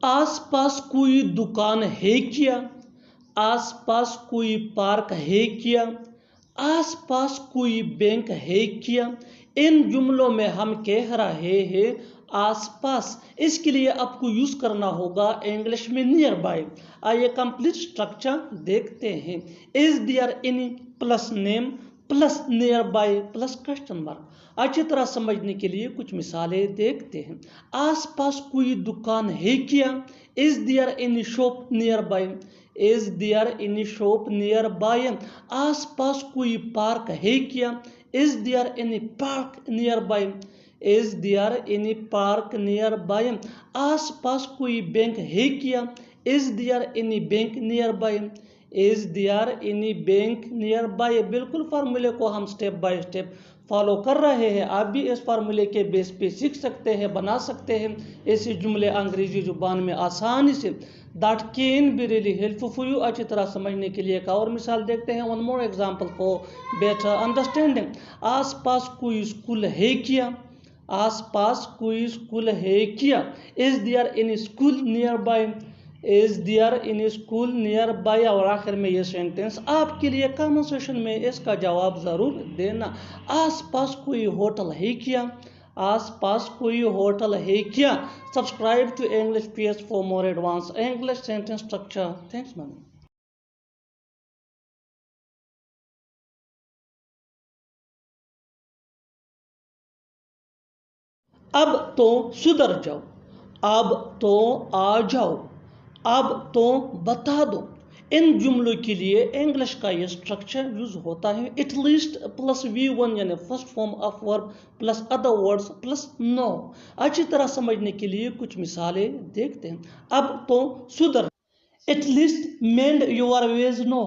आसपास कोई दुकान है क्या? आसपास कोई पार्क है क्या? आसपास कोई बैंक है क्या? इन जुमलों में हम कह रहे हैं आसपास, इसके लिए आपको यूज करना होगा इंग्लिश में नियर बाय। आइए कंप्लीट स्ट्रक्चर देखते हैं। Is there any plus name plus nearby plus question mark. अच्छी तरह समझने के लिए कुछ मिसालें देखते हैं। आसपास कोई दुकान है क्या? Is there any shop nearby? Is there any shop nearby? आसपास कोई पार्क है क्या? Is there any park nearby? Is there any park nearby? आसपास कोई बैंक है क्या? Is there any bank nearby? Is there any bank nearby? बिल्कुल फार्मूले को हम स्टेप बाय स्टेप फॉलो कर रहे हैं। आप भी इस फार्मूले के बेस पे सीख सकते हैं, बना सकते हैं ऐसे जुमले अंग्रेजी जुबान में आसानी से। That can be really helpful for you. अच्छी तरह समझने के लिए एक और मिसाल देखते हैं। One more example for better understanding. आसपास कोई स्कूल है क्या? आसपास कोई स्कूल है क्या? Is there any school nearby? Is there any school nearby? और आखिर में ये सेंटेंस आपके लिए कमेंट सेक्शन में इसका जवाब जरूर देना। आसपास कोई होटल है क्या? आसपास कोई होटल है क्या? Subscribe to English PS for more advance English sentence structure. Thanks ma'am. अब तो सुधर जाओ, अब तो आ जाओ, अब तो बता दो। इन जुमलों के लिए इंग्लिश का ये स्ट्रक्चर यूज होता है एटलीस्ट प्लस V1 यानी first form of verb plus other words plus now. अच्छी तरह समझने के लिए कुछ मिसालें देखते हैं। अब तो सुधर, at least mend your ways now,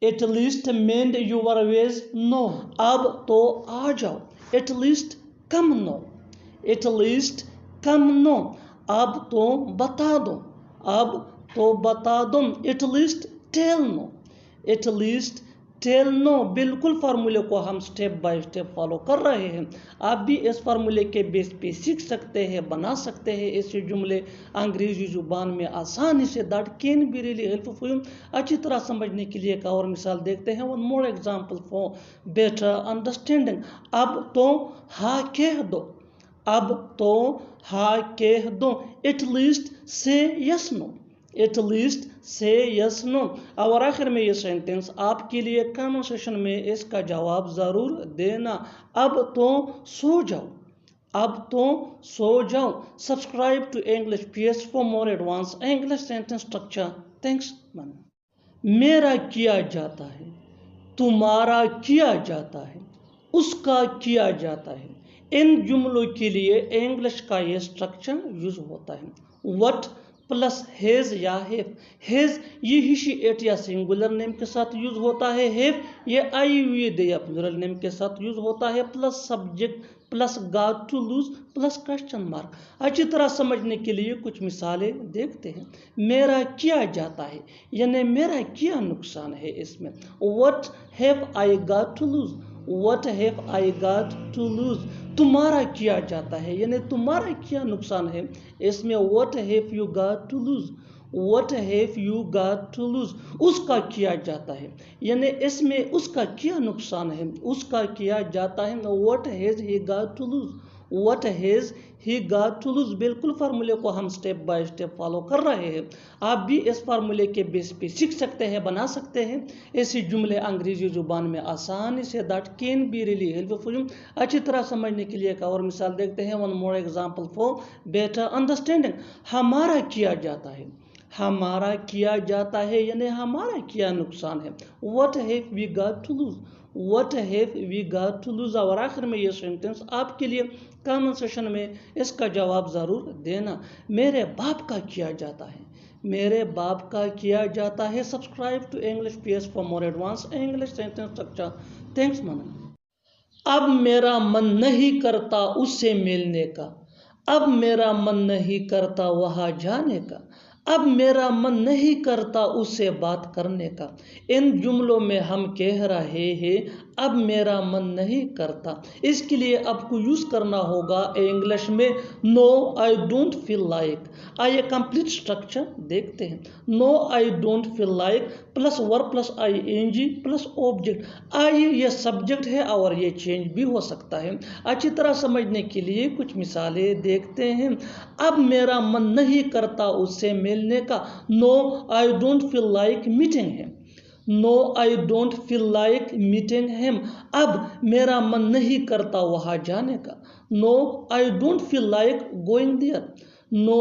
at least mend your ways now. अब तो आ जाओ, at least come now, at least come now. अब तो बता दो, अब तो बता दो, at least tell now, at least tell now. बिल्कुल फार्मूले को हम स्टेप बाय स्टेप फॉलो कर रहे हैं। आप भी इस फार्मूले के बेस पे सीख सकते हैं, बना सकते हैं ऐसे जुमले अंग्रेजी जुबान में आसानी से। That can be really helpful for you. अच्छी तरह समझने के लिए एक और मिसाल देखते हैं। One more example for better understanding. अब तो हाँ कह दो, अब तो हाँ कह दो, एटलीस्ट से यस नो, एटलीस्ट से यस नो। और आखिर में ये सेंटेंस आपके लिए कमेंट सेक्शन में इसका जवाब जरूर देना। अब तो सो जाओ, अब तो सो जाओ। Subscribe to English PS for more advance English sentence structure. Thanks ma'am. मेरा किया जाता है, तुम्हारा किया जाता है, उसका किया जाता है। इन जुमलों के लिए इंग्लिश का ये स्ट्रक्चर यूज होता है व्हाट प्लस हेज या हेव। हेज ये ही शी एट या सिंगुलर नेम के साथ यूज होता है। हेव ये आई हुई दे या प्लूरल नेम के साथ यूज होता है। Plus subject plus got to lose plus question mark. अच्छी तरह समझने के लिए कुछ मिसालें देखते हैं। मेरा किया जाता है यानी मेरा क्या नुकसान है इसमें। What have I got to lose, what have I got to lose. तुम्हारा किया जाता है यानी तुम्हारा क्या नुकसान है इसमें। What have you got to lose, what have you got to lose. उसका किया जाता है यानी इसमें उसका क्या नुकसान है, उसका किया जाता है। What has he got to lose, what has he got to lose. बिल्कुल फार्मूले को हम स्टेप बाय स्टेप फॉलो कर रहे हैं। आप भी इस फार्मूले के बेस पे सीख सकते हैं, बना सकते हैं ऐसे जुमले अंग्रेजी जुबान में आसानी से। That can be really helpful. अच्छी तरह समझने के लिए एक और मिसाल देखते हैं। One more example for better understanding. हमारा किया जाता है, हमारा किया जाता है यानी हमारा क्या नुकसान है। What have we got to lose, what have we got to lose. और आखिर में ये सेंटेंस आपके लिए कमेंट सेक्शन में इसका जवाब ज़रूर देना। मेरे बाप का किया जाता है, मेरे बाप का किया जाता है। Subscribe to English PS for more advance English sentence structure. Thanks ma'am. अब मेरा मन नहीं करता उससे मिलने का, अब मेरा मन नहीं करता वहाँ जाने का, अब मेरा मन नहीं करता उससे बात करने का। इन जुमलों में हम कह रहे हैं अब मेरा मन नहीं करता, इसके लिए आपको यूज़ करना होगा इंग्लिश में no I don't feel like. आइए कंप्लीट स्ट्रक्चर देखते हैं। No I don't feel like plus verb plus ING plus object. आइए ये सब्जेक्ट है और ये चेंज भी हो सकता है। अच्छी तरह समझने के लिए कुछ मिसालें देखते हैं। अब मेरा मन नहीं करता उससे मिलने का। No I don't feel like meeting him. No I don't feel like meeting him. अब मेरा मन नहीं करता वहाँ जाने का। No I don't feel like going there. No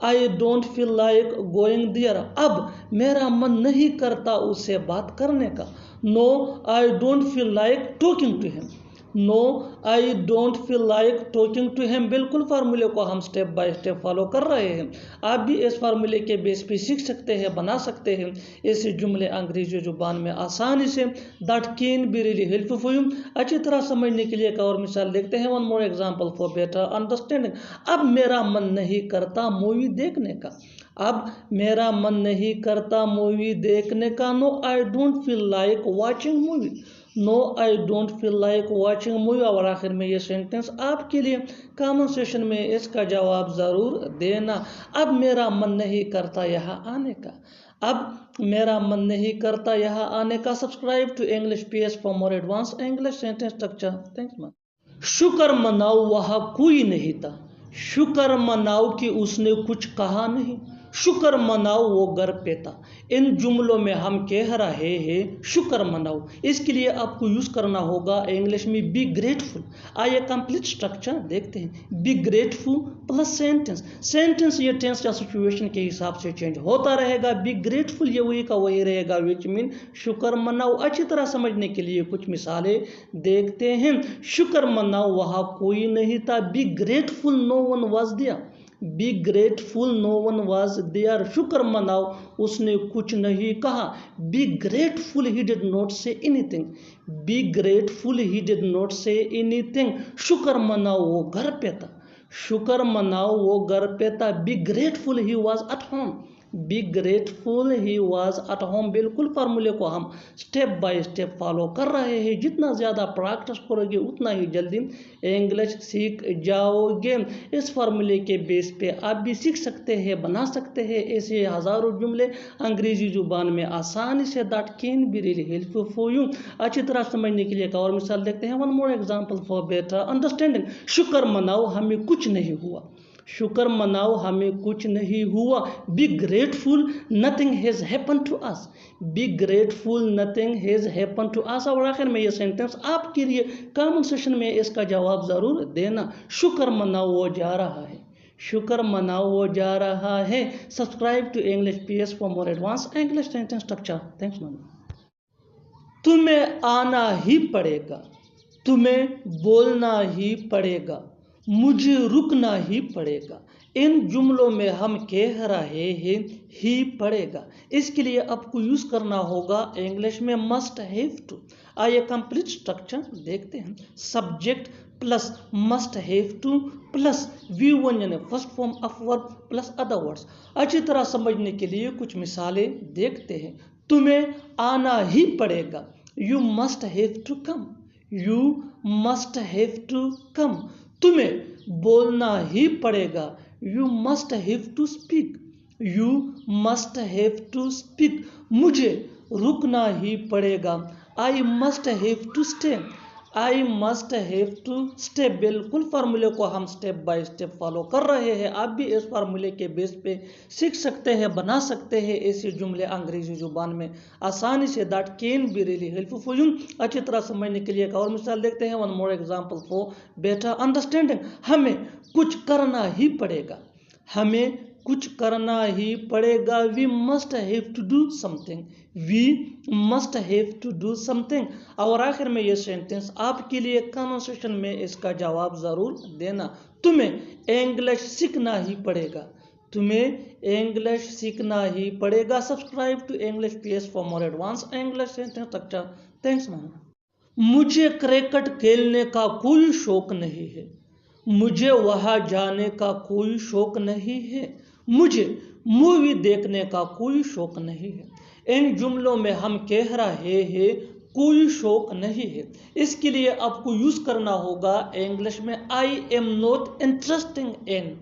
I don't feel like going there. अब मेरा मन नहीं करता उससे बात करने का। No I don't feel like talking to him. No I don't feel like talking to him. बिल्कुल फार्मूले को हम स्टेप बाय स्टेप फॉलो कर रहे हैं। आप भी इस फार्मूले के बेस पे सीख सकते हैं, बना सकते हैं ऐसे जुमले अंग्रेजी जुबान में आसानी से। That can be really helpful for you. अच्छी तरह समझने के लिए एक और मिसाल देखते हैं। One more example for better understanding. अब मेरा मन नहीं करता मूवी देखने का। अब मेरा मन नहीं करता मूवी देखने का। No I don't feel like watching movie. No I don't feel like watching movie. और आखिर में ये सेंटेंस आपके लिए कमेंट सेशन में इसका जवाब ज़रूर देना। अब मेरा मन नहीं करता यहाँ आने का। अब मेरा मन नहीं करता यहाँ आने का। Subscribe to English PS for more advance English sentence structure. Thanks ma'am. शुक्र मनाओ वहाँ कोई नहीं था। शुक्र मनाओ कि उसने कुछ कहा नहीं। शुक्र मनाओ वो घर पे था। इन जुमलों में हम कह रहे हैं शुक्र मनाओ, इसके लिए आपको यूज़ करना होगा इंग्लिश में बी ग्रेटफुल। आइए कंप्लीट स्ट्रक्चर देखते हैं। Be grateful plus sentence. Sentence ये टेंस या सिचुएशन के हिसाब से चेंज होता रहेगा। बी ग्रेटफुल ये वही का वही रहेगा, विच मीन शुक्र मनाओ। अच्छी तरह समझने के लिए कुछ मिसालें देखते हैं। शुक्र मनाओ वहाँ कोई नहीं था। Be grateful no one was there. Be grateful no one was there. शुक्र मनाओ उसने कुछ नहीं कहा। Be grateful he did not say anything. Be grateful he did not say anything. शुक्र मनाओ वो घर पे था। शुक्र मनाओ वो घर पे था। Be grateful he was at home. B grateful he was at home. बिल्कुल फार्मूले को हम स्टेप बाय स्टेप फॉलो कर रहे हैं। जितना ज़्यादा प्रैक्टिस करोगे उतना ही जल्दी इंग्लिश सीख जाओगे। इस फार्मूले के बेस पे आप भी सीख सकते हैं, बना सकते हैं ऐसे हज़ारों जुमले अंग्रेजी जुबान में आसानी से। That can be really helpful for you. अच्छी तरह समझने के लिए एक और मिसाल देखते हैं। One more example for better understanding. शुक्र मनाओ हमें कुछ नहीं हुआ। शुक्र मनाओ हमें कुछ नहीं हुआ। Be grateful nothing has happen to us. Be grateful nothing has happen to us. और आखिर में ये सेंटेंस आपके लिए कमेंट सेशन में इसका जवाब ज़रूर देना। शुक्र मनाओ वो जा रहा है। शुक्र मनाओ वो जा रहा है। Subscribe to English PS for more advance English sentence structure. Thanks ma'am. तुम्हें आना ही पड़ेगा। तुम्हें बोलना ही पड़ेगा। मुझे रुकना ही पड़ेगा। इन जुमलों में हम कह रहे हैं ही पड़ेगा, इसके लिए आपको यूज़ करना होगा इंग्लिश में मस्ट हैव टू। आइए कंप्लीट स्ट्रक्चर देखते हैं। Subject plus must have two plus V1 यानी first form of verb plus other words. अच्छी तरह समझने के लिए कुछ मिसालें देखते हैं। तुम्हें आना ही पड़ेगा। You must have to come. You must have to come. तुम्हें बोलना ही पड़ेगा। You must have to speak. You must have to speak. मुझे रुकना ही पड़ेगा। I must have to stay. I must have to stay. बिल्कुल फार्मूले को हम स्टेप बाय स्टेप फॉलो कर रहे हैं। आप भी इस फार्मूले के बेस पे सीख सकते हैं, बना सकते हैं ऐसे जुमले अंग्रेजी जुबान में आसानी से। That can be really helpful for you. अच्छी तरह समझने के लिए एक और मिसाल देखते हैं। One more example for better understanding. हमें कुछ करना ही पड़ेगा। हमें कुछ करना ही पड़ेगा। We must have to do something. We must have to do something. और आखिर में ये सेंटेंस आपके लिए कन्वर्सेशन में इसका जवाब ज़रूर देना। तुम्हें इंग्लिश सीखना ही पड़ेगा। तुम्हें इंग्लिश सीखना ही पड़ेगा। Subscribe to English PS for more advance English sentence structure. Thanks ma'am. मुझे क्रिकेट खेलने का कोई शौक नहीं है। मुझे वहाँ जाने का कोई शौक नहीं है। मुझे मूवी देखने का कोई शौक नहीं है। इन जुमलों में हम कह रहे हैं कोई शौक नहीं है, इसके लिए आपको यूज करना होगा इंग्लिश में आई एम नॉट इंटरेस्टिंग इन।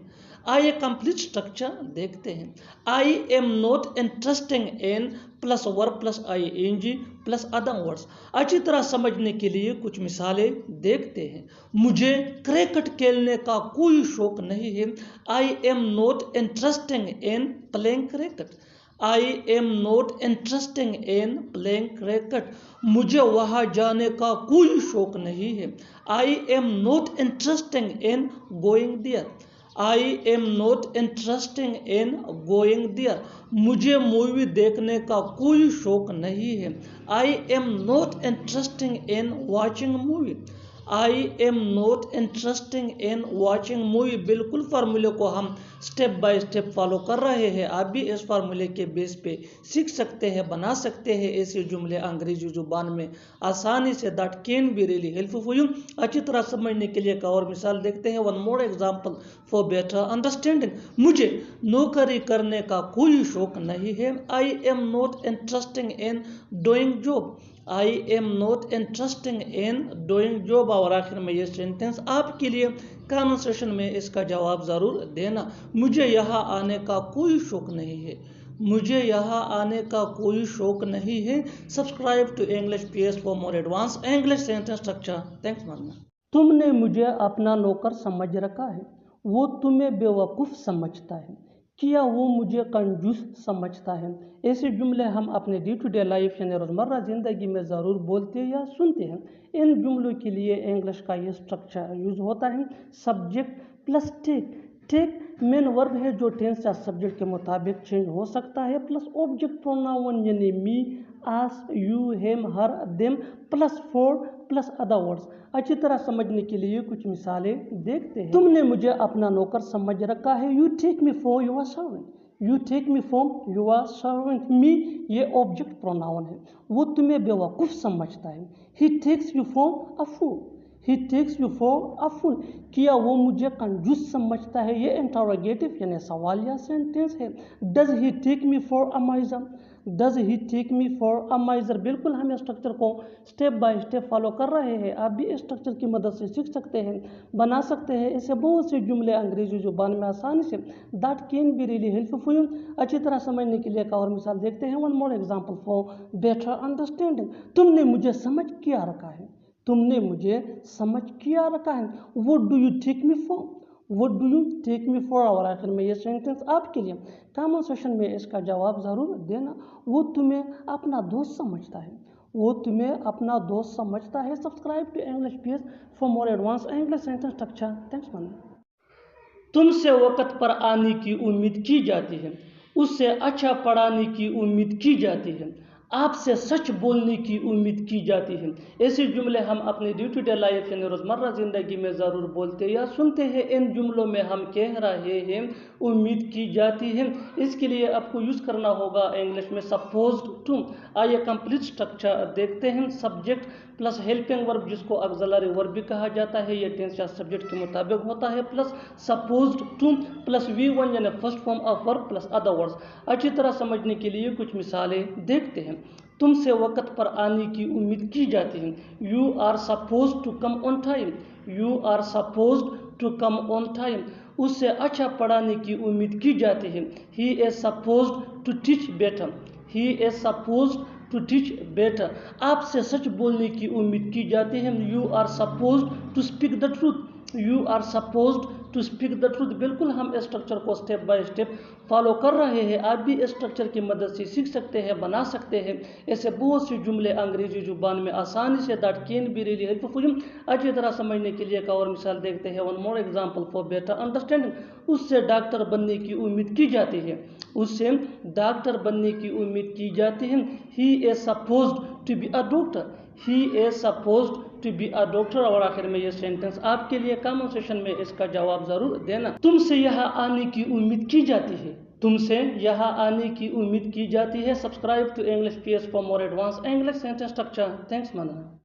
आइए कंप्लीट स्ट्रक्चर देखते हैं। आई am not interesting in plus verb plus ing plus other words. अच्छी तरह समझने के लिए कुछ मिसालें देखते हैं। मुझे क्रिकेट खेलने का कोई शौक नहीं है। I am not interesting in playing cricket. I am not interesting in playing cricket. मुझे वहाँ जाने का कोई शौक नहीं है। I am not interesting in going there. I am not interesting in going there. मुझे मूवी देखने का कोई शौक नहीं है। I am not interesting in watching movie. I am not interesting in watching movie. बिल्कुल फार्मूले को हम स्टेप बाय स्टेप फॉलो कर रहे हैं। आप भी इस फार्मूले के बेस पे सीख सकते हैं, बना सकते हैं ऐसे जुमले अंग्रेजी जुबान में आसानी से। That can be really helpful for you. अच्छी तरह समझने के लिए एक और मिसाल देखते हैं। One more example for better understanding. मुझे नौकरी करने का कोई शौक नहीं है। I am not interesting in doing job. I am not interesting in doing job. और आखिर में ये सेंटेंस आपके लिए कमेंट सेक्शन में इसका जवाब ज़रूर देना। मुझे यहाँ आने का कोई शौक नहीं है। मुझे यहाँ आने का कोई शौक नहीं है। Subscribe to English PS for more advance English sentence structure. Thanks मानना। तुमने मुझे अपना नौकर समझ रखा है। वो तुम्हें बेवकूफ़ समझता है। क्या वो मुझे कंजूस समझता है। ऐसे जुमले हम अपने डे टू डे लाइफ यानी रोज़मर्रा ज़िंदगी में ज़रूर बोलते या सुनते हैं। इन जुमलों के लिए इंग्लिश का ये स्ट्रक्चर यूज़ होता है subject plus take. Take main verb है जो टेंस या सब्जेक्ट के मुताबिक चेंज हो सकता है, प्लस ऑब्जेक्ट प्रोनाउन यानी me, us, you, him, her, them plus for plus other words. अच्छी तरह समझने के लिए कुछ मिसालें देखते हैं। तुमने मुझे अपना नौकर समझ रखा है। You take me for your servant. You take me for your servant. Me ये ऑब्जेक्ट प्रोनाउन है। वो तुम्हें बेवकूफ़ समझता है। He takes you for a fool. He takes you for a fool. क्या वो मुझे कंजूस समझता है। ये इंटरोगेटिव यानी सवालिया सेंटेंस है। Does he take me for a miser. Does he take me for a miser. बिल्कुल हम इस स्ट्रक्चर को स्टेप बाय स्टेप फॉलो कर रहे हैं। आप भी इस स्ट्रक्चर की मदद से सीख सकते हैं, बना सकते हैं ऐसे बहुत से जुमले अंग्रेजी जुबान में आसानी से। That can be really helpful for you. अच्छी तरह समझने के लिए एक और मिसाल देखते हैं। One more example for better understanding. तुमने मुझे समझ किया रखा है। तुमने मुझे समझ किया रखा है। What do you take me for. What do you take me for. और आखिर में ये सेंटेंस आपके लिए कमेंट सेक्शन में इसका जवाब ज़रूर देना। वो तुम्हें अपना दोस्त समझता है। वो तुम्हें अपना दोस्त समझता है। Subscribe to English PS for more advance English sentence structure. Thanks for. तुमसे वक़्त पर आने की उम्मीद की जाती है। उससे अच्छा पढ़ाने की उम्मीद की जाती है। आपसे सच बोलने की उम्मीद की जाती है। ऐसे जुमले हम अपने डे टू डे लाइफ यानी रोज़मर्रा ज़िंदगी में ज़रूर बोलते या सुनते हैं। इन जुमलों में हम कह रहे हैं उम्मीद की जाती है। इसके लिए आपको यूज़ करना होगा इंग्लिश में सपोज्ड टू। आइए कंप्लीट स्ट्रक्चर देखते हैं। सब्जेक्ट प्लस हेल्पिंग वर्ब जिसको ऑक्सिलरी वर्ब भी कहा जाता है, ये टेंस या सब्जेक्ट के मुताबिक होता है, plus supposed two plus V1 यानी first form of verb plus other words. अच्छी तरह समझने के लिए कुछ मिसालें देखते हैं। तुमसे वक़्त पर आने की उम्मीद की जाती है। You are supposed to come on time. You are supposed to come on time. उससे अच्छा पढ़ाने की उम्मीद की जाती है। He is supposed to teach better. He is supposed to teach better. आपसे सच बोलने की उम्मीद की जाती है। You are supposed to speak the truth. You are supposed to speak the truth. बिल्कुल हम इस स्ट्रक्चर को स्टेप बाय स्टेप फॉलो कर रहे हैं। आप भी इस स्ट्रक्चर की मदद से सीख सकते हैं, बना सकते हैं ऐसे बहुत से जुमले अंग्रेजी जुबान में आसानी से। That can be really helpful for you. अच्छी तरह समझने के लिए एक और मिसाल देखते हैं। One more example for better understanding. उससे डॉक्टर बनने की उम्मीद की जाती है। उससे डॉक्टर बनने की उम्मीद की जाती है। He is supposed to be a doctor. He is supposed to be a doctor. और आखिर में ये सेंटेंस आपके लिए कमेंट सेक्शन में इसका जवाब जरूर देना। तुमसे यहाँ आने की उम्मीद की जाती है। तुमसे यहाँ आने की उम्मीद की जाती है। Subscribe to English PS for more advance English sentence structure. Thanks माना।